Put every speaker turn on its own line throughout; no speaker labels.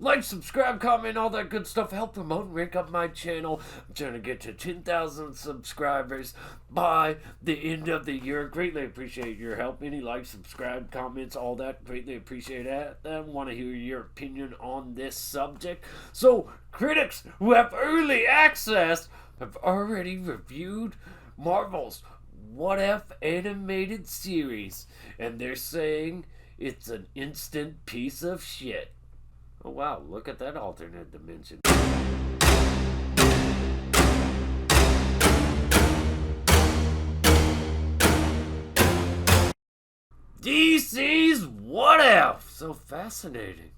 Like, subscribe, comment, all that good stuff. Help promote and rank up my channel. I'm trying to get to 10,000 subscribers by the end of the year. Greatly appreciate your help. Any likes, subscribe, comments, all that. Greatly appreciate that. I want to hear your opinion on this subject. So, critics who have early access have already reviewed Marvel's What If animated series, and they're saying it's an instant piece of shit. Oh wow, look at that alternate dimension. DC's What If! So fascinating.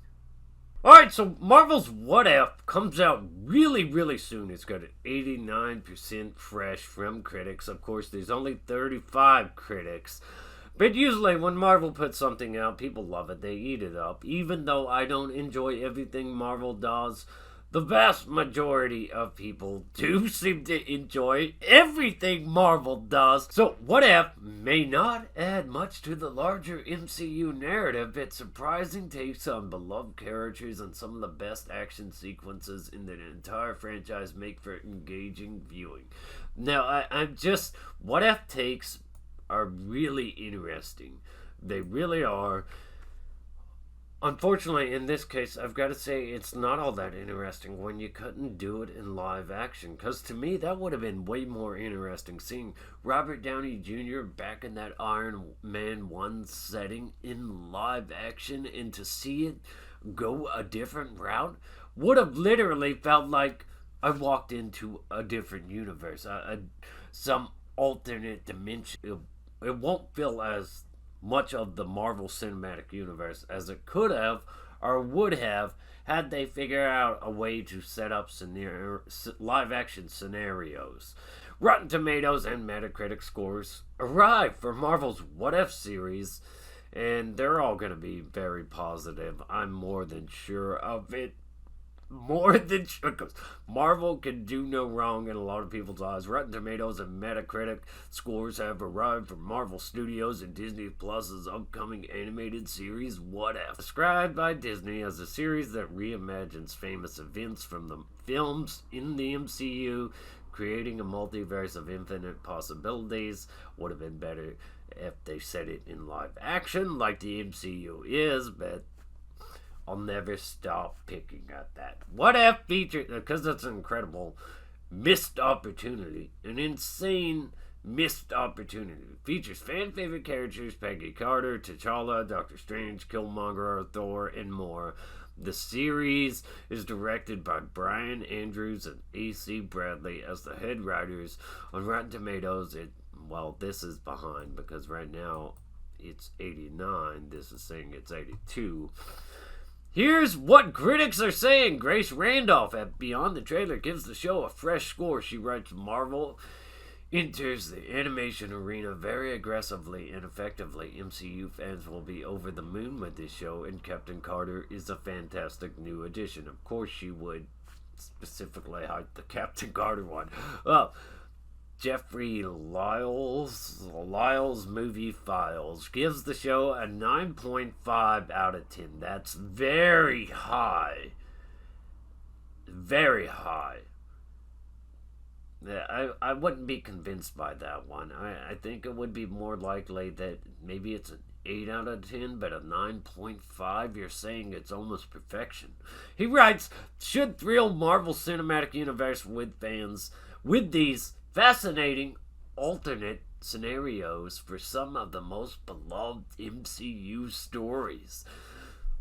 Alright, so Marvel's What If comes out really soon. It's got an 89% fresh from critics. Of course, there's only 35 critics. But usually when Marvel puts something out, people love it. They eat it up. Even though I don't enjoy everything Marvel does, the vast majority of people do seem to enjoy everything Marvel does. So What If may not add much to the larger MCU narrative, but surprising takes on beloved characters and some of the best action sequences in the entire franchise make for engaging viewing. Now, What If takes are really interesting. They really are. Unfortunately, in this case, I've got to say it's not all that interesting when you couldn't do it in live action. Because to me, that would have been way more interesting seeing Robert Downey Jr. back in that Iron Man 1 setting in live action, and to see it go a different route would have literally felt like I walked into a different universe, some alternate dimension. It won't feel as much of the Marvel Cinematic Universe as it could have or would have had they figured out a way to set up live action scenarios. Rotten Tomatoes and Metacritic scores arrive for Marvel's What If series, and they're all going to be very positive. I'm more than sure of it. More than sure, because Marvel can do no wrong in a lot of people's eyes. Rotten Tomatoes and Metacritic scores have arrived from Marvel Studios and Disney Plus's upcoming animated series What If. Described by Disney as a series that reimagines famous events from the films in the MCU, creating a multiverse of infinite possibilities. Would have been better if they said it in live action like the MCU is, but I'll never stop picking at that. What If featured, because it's an incredible missed opportunity, an insane missed opportunity. It features fan favorite characters Peggy Carter, T'Challa, Doctor Strange, Killmonger, Thor, and more. The series is directed by Brian Andrews and A.C. Bradley as the head writers. On Rotten Tomatoes, this is behind because right now it's 89. This is saying it's 82. Here's what critics are saying. Grace Randolph at Beyond the Trailer gives the show a fresh score. She writes, Marvel enters the animation arena very aggressively and effectively. MCU fans will be over the moon with this show, and Captain Carter is a fantastic new addition. Of course she would specifically hype the Captain Carter one. Jeffrey Lyle's Movie Files gives the show a 9.5 out of 10. That's very high. Very high. I wouldn't be convinced by that one. I think it would be more likely that maybe it's an 8 out of 10, but a 9.5, you're saying it's almost perfection. He writes, should thrill Marvel Cinematic Universe with fans with these fascinating alternate scenarios for some of the most beloved MCU stories.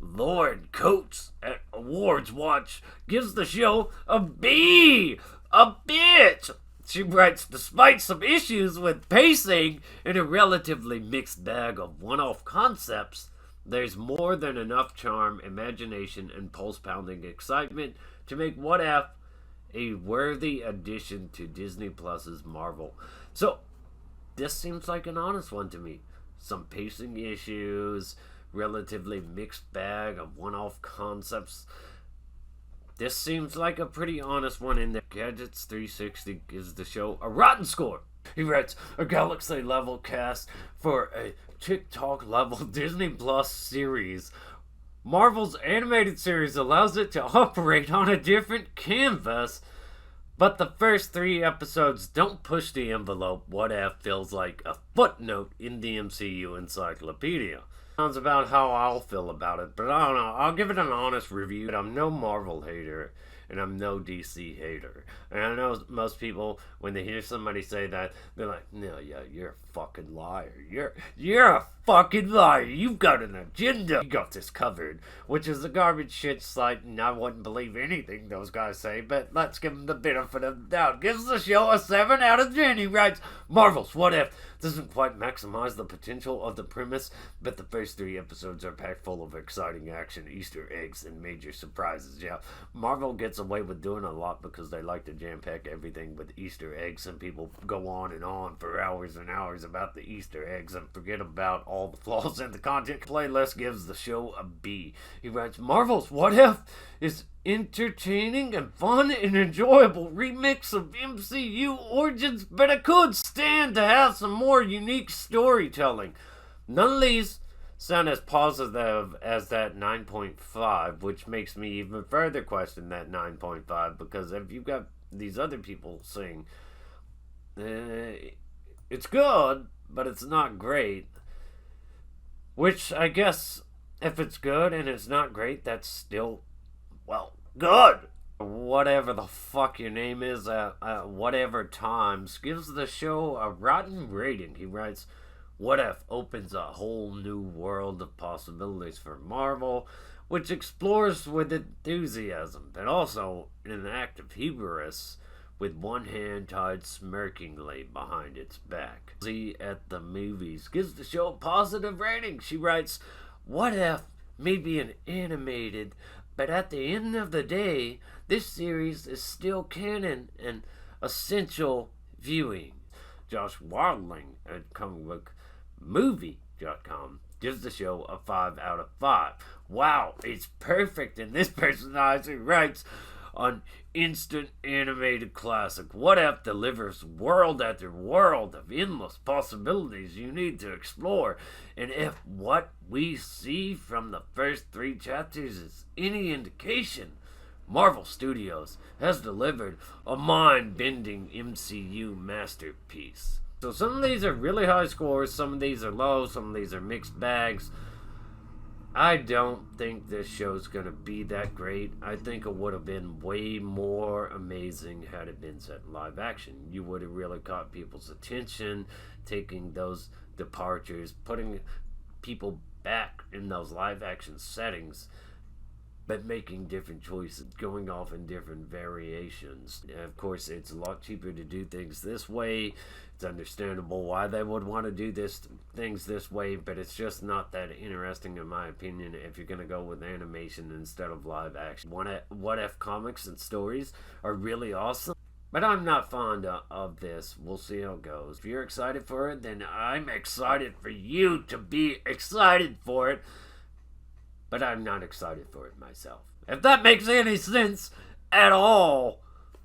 Lauren Coates at Awards Watch gives the show a B. A bitch. She writes, despite some issues with pacing and a relatively mixed bag of one-off concepts, there's more than enough charm, imagination, and pulse-pounding excitement to make What If a worthy addition to Disney Plus's Marvel. So, this seems like an honest one to me. Some pacing issues, relatively mixed bag of one-off concepts. This seems like a pretty honest one in there. Gadgets 360 gives the show a rotten score. He writes, a Galaxy-level cast for a TikTok-level Disney Plus series Marvel's animated series allows it to operate on a different canvas, but the first 3 episodes don't push the envelope. What If feels like a footnote in the MCU encyclopedia. Sounds about how I'll feel about it, but I don't know. I'll give it an honest review. I'm no Marvel hater, and I'm no DC hater. And I know most people, when they hear somebody say that, they're like, "No, yeah, you're a fucking liar. You're a fucking liar. You've got an agenda. You got this covered," which is a garbage shit site, and I wouldn't believe anything those guys say. But let's give them the benefit of the doubt. Gives the show a 7 out of 10. He writes, "Marvel's What If doesn't quite maximize the potential of the premise, but the first 3 episodes are packed full of exciting action, Easter eggs, and major surprises." Yeah, Marvel gets away with doing a lot because they like to jam-pack everything with Easter eggs, and people go on and on for hours and hours about the Easter eggs and forget about all the flaws in the content. Playlist gives the show a B. He writes, "Marvel's What If is entertaining and fun and enjoyable remix of MCU origins, but it could stand to have some more unique storytelling." None of these sound as positive as that 9.5, which makes me even further question that 9.5, because if you've got these other people saying it's good, but it's not great, which I guess if it's good and it's not great, that's still, well, good. Whatever the fuck your name is, whatever Times gives the show a rotten rating. He writes, "What If opens a whole new world of possibilities for Marvel, which explores with enthusiasm, but also in an act of hubris, with one hand tied smirkingly behind its back." Z at the Movies gives the show a positive rating. She writes, "What If may be an animated, but at the end of the day, this series is still canon and essential viewing." Josh Wildling at comicbookmovie.com gives the show a 5 out of 5. "Wow, it's perfect." And this person actually writes, "An instant animated classic. What If delivers world after world of endless possibilities you need to explore. And if what we see from the first 3 chapters is any indication, Marvel Studios has delivered a mind-bending MCU masterpiece." So some of these are really high scores, some of these are low, some of these are mixed bags. I don't think this show's gonna be that great. I think it would have been way more amazing had it been set in live action. You would have really caught people's attention, taking those departures, putting people back in those live action settings, but making different choices, going off in different variations. And of course, it's a lot cheaper to do things this way. It's understandable why they would want to do things this way, but it's just not that interesting in my opinion if you're going to go with animation instead of live action. What If comics and stories are really awesome, but I'm not fond of this. We'll see how it goes. If you're excited for it, then I'm excited for you to be excited for it, but I'm not excited for it myself. If that makes any sense at all,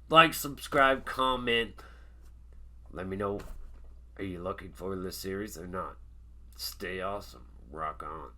like, subscribe, comment. Let me know, are you looking for this series or not? Stay awesome. Rock on.